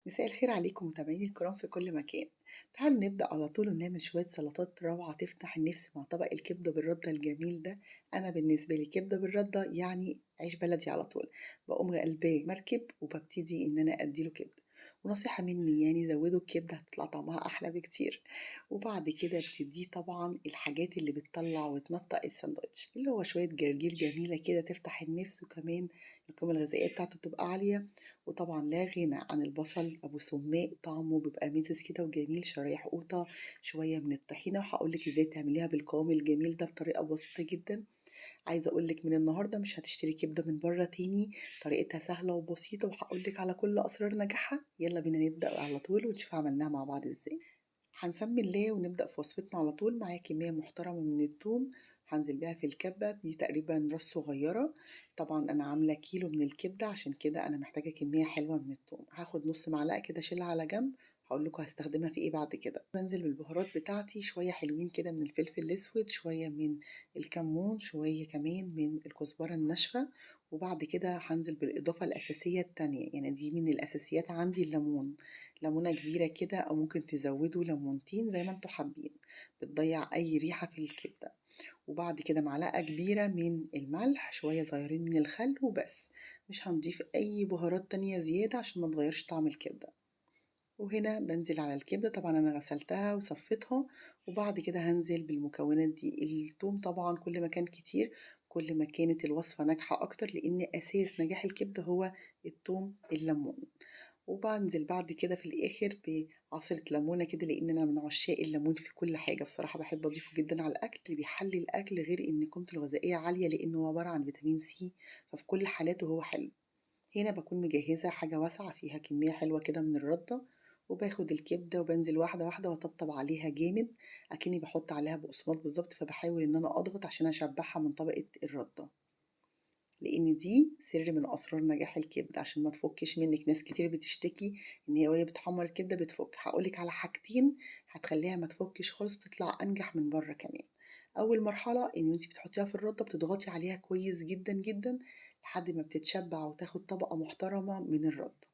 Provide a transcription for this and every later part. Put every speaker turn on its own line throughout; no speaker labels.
مساء الخير عليكم متابعيني الكرام في كل مكان. تعالوا نبدأ على طول ونعمل شوية سلطات روعة تفتح النفس مع طبق الكبدة بالردة الجميل ده. أنا بالنسبة لي كبدة بالردة يعني عيش بلدي على طول. بقوم قلباه مركب وببتدي إن أنا أديله كبدة. ونصيحة مني يعني زودوا الكبدة هتطلع طعمها أحلى بكتير. وبعد كده بتديه طبعا الحاجات اللي بتطلع وتنطق الساندوتش اللي هو شوية جرجير جميلة كده تفتح النفس، وكمان القيمة الغذائية بتاعته تبقى عالية. وطبعا لا غنى عن البصل ابو سماق، طعمه بيبقى مزز كده وجميل، شرايح قوطه، شويه من الطحينه. وهقولك ازاي تعمليها بالقوام الجميل ده بطريقه بسيطه جدا. عايزه اقولك من النهارده مش هتشتري كبده من بره تاني، طريقتها سهله وبسيطه وهقولك على كل اسرار نجاحها. يلا بينا نبدا على طول ونشوف عملناها مع بعض ازاي. هنسمي الله ونبدأ في وصفتنا على طول. معايا كمية محترمة من الثوم، هنزل بيها في الكبة دي تقريبا راس صغيرة. طبعا أنا عاملة كيلو من الكبدة، عشان كده أنا محتاجة كمية حلوة من الثوم. هاخد نص معلقة كده أشيلها على جنب، هقول لكم هستخدمها في ايه بعد كده. بنزل بالبهارات بتاعتي، شوية حلوين كده من الفلفل الأسود، شوية من الكمون، شوية كمان من الكزبرة الناشفة. وبعد كده هنزل بالإضافة الأساسية التانية، يعني دي من الأساسيات عندي، الليمون. ليمونة كبيرة كده أو ممكن تزودوا ليمونتين زي ما انتوا حابين، بتضيع أي ريحة في الكبدة. وبعد كده معلقة كبيرة من الملح، شوية صغيرين من الخل وبس. مش هنضيف أي بهارات تانية زيادة عشان ما تغيرش طعم الكبدة. وهنا بنزل على الكبدة، طبعا أنا غسلتها وصفيتها. وبعد كده هنزل بالمكونات دي. الثوم طبعا كل ما كان كتير كل ما كانت الوصفة ناجحة أكتر، لأن أساس نجاح الكبدة هو الثوم الليمون. وبانزل بعد كده في الآخر بعصرة ليمونة كده، لأن أنا من عشاق الليمون في كل حاجة بصراحة، بحب أضيفه جدا على الأكل، اللي بيحلي الأكل غير إن قيمته الغذائية عالية لأنه هو عبارة عن فيتامين سي، ففي كل حالاته هو حلو. هنا بكون مجهزة حاجة واسعة فيها كمية حلوة كده من الردة، وباخد الكبدة وبنزل واحدة واحدة وأطبطب عليها جامد، أكني بحط عليها بقسماط بالظبط. فبحاول إن أنا أضغط عشان أشبعها من طبقة الردة، لان دي سر من اسرار نجاح الكبده عشان ما تفكش منك. ناس كتير بتشتكي ان هي وهي بتحمر الكبده بتفك. هقولك على حاجتين هتخليها ما تفكش خالص وتطلع انجح من بره كمان. اول مرحله ان انت بتحطيها في الرده، بتضغطي عليها كويس جدا جدا لحد ما بتتشبع وتاخد طبقه محترمه من الرده.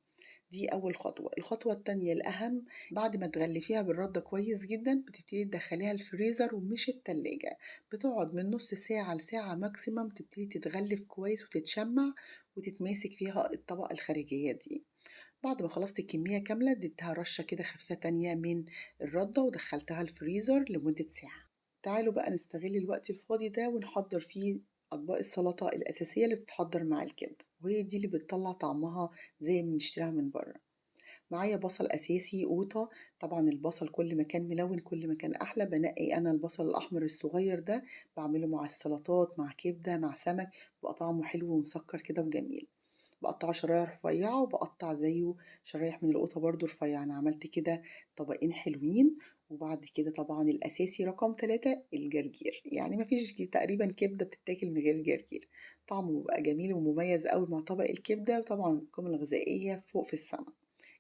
دي أول خطوة. الخطوة التانية الأهم، بعد ما تغلفيها بالردة كويس جدا بتبتدي تدخليها الفريزر ومش التلاجة. بتقعد من نص ساعة لساعة ماكسيمم، تبتدي تتغلف كويس وتتشمع وتتماسك فيها الطبقة الخارجية دي. بعد ما خلصت الكمية كاملة اديتها رشة كده خفيفة تانية من الردة ودخلتها الفريزر لمدة ساعة. تعالوا بقى نستغل الوقت الفاضي ده ونحضر فيه أطباق السلطة الأساسية اللي بتتحضر مع الكبدة، وهي دي اللي بتطلع طعمها زي ما بنشتريها من بره. معايا بصل أساسي قوطة. طبعا البصل كل ما كان ملون كل ما كان أحلى. بنقي أنا البصل الأحمر الصغير ده، بعمله مع السلطات مع كبدة مع سمك، بقى طعمه حلو ومسكر كده وجميل. بقطعه شرايح رفيعة وبقطع زيه شرايح من القوطة برضو رفيعة. أنا عملت كده طبقين حلوين. وبعد كده طبعا الأساسي رقم 3 الجرجير، يعني مفيش تقريبا كبدة بتتاكل من غير جرجير. طعمه بيبقى جميل ومميز قوي مع طبق الكبدة، وطبعا القيمة الغذائية فوق في السما.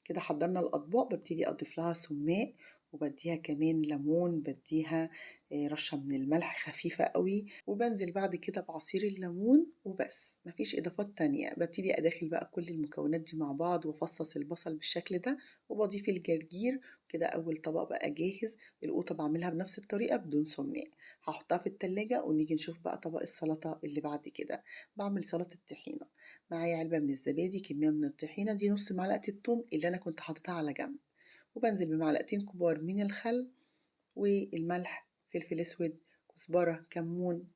كده حضرنا الأطباق، ببتدي أضيف لها سماق، وبديها كمان ليمون، بديها رشة من الملح خفيفة قوي، وبنزل بعد كده بعصير الليمون وبس. مفيش إضافات تانية. ببتدي أداخل بقى كل المكونات دي مع بعض وأفصص البصل بالشكل ده، وبضيف الجرجير. كده أول طبق بقى جاهز. القوطة بعملها بنفس الطريقة بدون سماق. هحطها في التلاجة ونيجي نشوف بقى طبق السلطة اللي بعد كده. بعمل سلطة طحينة. معايا علبة من الزبادي، كمية من الطحينة دي نص معلقة الثوم اللي أنا كنت حاططها على جنب، وبنزل بمعلقتين كبار من الخل والملح، فلفل أسود، كزبرة، كمون،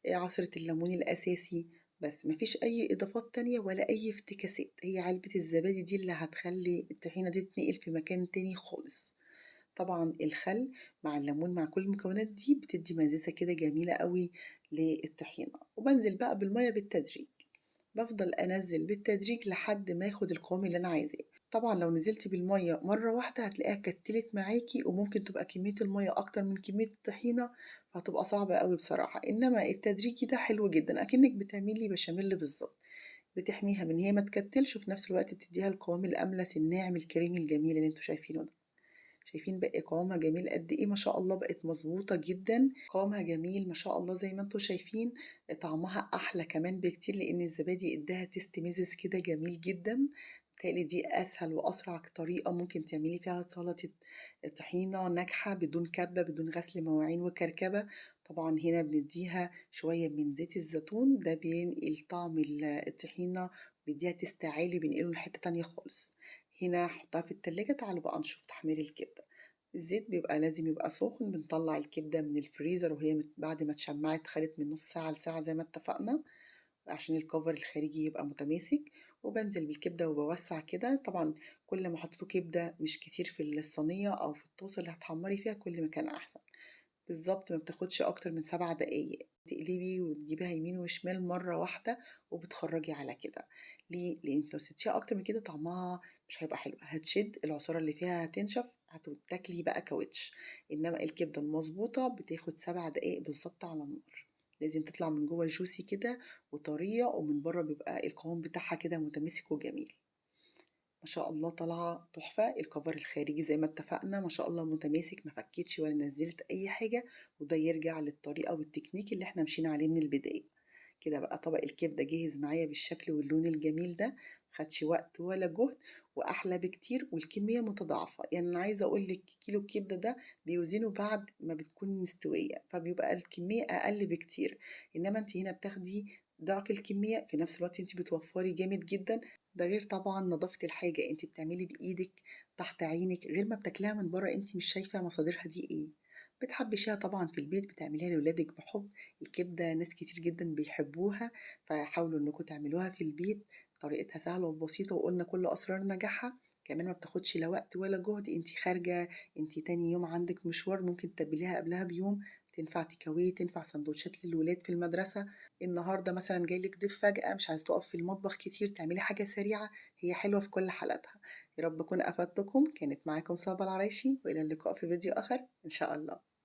عصرة الليمون الأساسي. بس مفيش أي إضافات تانية ولا أي افتكاسات. هي علبة الزبادي دي اللي هتخلي الطحينة دي تتنقل في مكان تاني خالص. طبعا الخل مع الليمون مع كل المكونات دي بتدي مزازة كده جميلة قوي للطحينة. وبنزل بقى بالمية بالتدريج، بفضل انزل بالتدريج لحد ما اخد القوام اللي انا عايزاه. طبعا لو نزلتي بالميه مره واحده هتلاقيها كتلت معاكي، وممكن تبقى كميه الميه اكتر من كميه الطحينه، فهتبقى صعبه قوي بصراحه. انما التدريجي ده حلو جدا، اكنك بتعملي بشاميل بالظبط. بتحميها من هي ما تكتلش، وفي نفس الوقت بتديها القوام الاملس الناعم الكريمي الجميل اللي انتوا شايفينه ده. شايفين بقى قوامها جميل قد ايه؟ ما شاء الله بقت مظبوطة جدا. قوامها جميل ما شاء الله زي ما انتوا شايفين. طعمها احلى كمان بكتير لان الزبادي اداها تيست ميزز كده جميل جدا. بيتهيأ لي دي أسهل وأسرع طريقة ممكن تعملي فيها سلطة طحينة ناجحة بدون كبة، بدون غسل مواعين وكركبة. طبعًا هنا بندّيها شوية من زيت الزيتون، ده بينقل طعم الطحينة، بيدّيها تيست عالي، بينقله لحتة تانية خالص. هنا أحطها في التلاجة، تعالوا بقى نشوف تحمير الكبدة. الزيت بيبقى لازم يبقى سخن، بنطلّع الكبدة من الفريزر وهي بعد ما اتشمّعت خدت من نُص ساعة لساعة زي ما اتفقنا. عشان الcover الخارجي يبقى متماسك، وبانزل بالكبدة وباوسّع كده. طبعًا كل ما حطيتوا كبدة مش كتير في الصينية أو في الطاسة اللي هتحمّري فيها كل ما كان أحسن. بالضبط ما بتاخدش أكتر من 7 دقايق، تقلبي وتجيبيها يمين وشمال مرّة واحدة وبتخرّجي على كده. ليه؟ لإن لو سِبتيها أكتر من كده طعمها مش هيبقى حلو، هتشِد، العصارة اللي فيها هتنشف، تاكلي بقى كاوتش. إنما الكبدة المضبوطة بتاخد 7 دقايق بالضبط على النار، لازم تطلع من جوّه juicy كده وطرية، ومن برّه بيبقى القوام بتاعها كده متماسك وجميل. ما شاء الله طالعة تحفة، الcover الخارجي زي ما اتفقنا ما شاء الله متماسك، ما فكِّتش ولا نزّلت أي حاجة، وده يرجع للطريقة والتكنيك اللي إحنا مشينا عليه من البداية. كده بقى طبق الكبدة جِهِز معايا بالشكل واللون الجميل ده، ما خدش وقت ولا جهد، وأحلى بكتير والكمية متضاعفة. يعني أنا عايزة أقول لِك كيلو الكبدة ده بيوزنه بعد ما بتكون مستوية، فبيبقى الكمية أقل بكتير. إنما أنتِ هنا بتاخدي ضعف الكمية، في نفس الوقت أنتِ بتوفّري جامد جدًا. ده غير طبعًا نضافة الحاجة، أنتِ بتعملي بإيدِك تحت عينِك، غير ما بتاكليها من برّه أنتِ مش شايفة مصادرها دي إيه. بتحبّشيها طبعًا في البيت، بتعمليها لولادِك بحُب. الكبدة ناس كتير جدًا بيحبوها، فحاولوا إنكم تعملوها في البيت، طريقتها سهلة وبسيطة وقُلنا كل أسرار نجاحها. كمان ما بتاخدش لا وقت ولا جهد، أنتِ خارجة، أنتِ تاني يوم عندِك مشوار، ممكن تتبّليها قبلها بيوم، تنفع takeaway، تنفع ساندوتشات للولاد في المدرسة. النهارده مثلًا جاي لِك ضيف فجأة، مش عايزة تُقفي في المطبخ كتير، تعملي حاجة سريعة، هي حلوة في كل حالاتها. يا رب أكون أفدتكم، كانت معاكم صبا العرايشي، وإلى اللقاء في فيديو آخر إن شاء الله.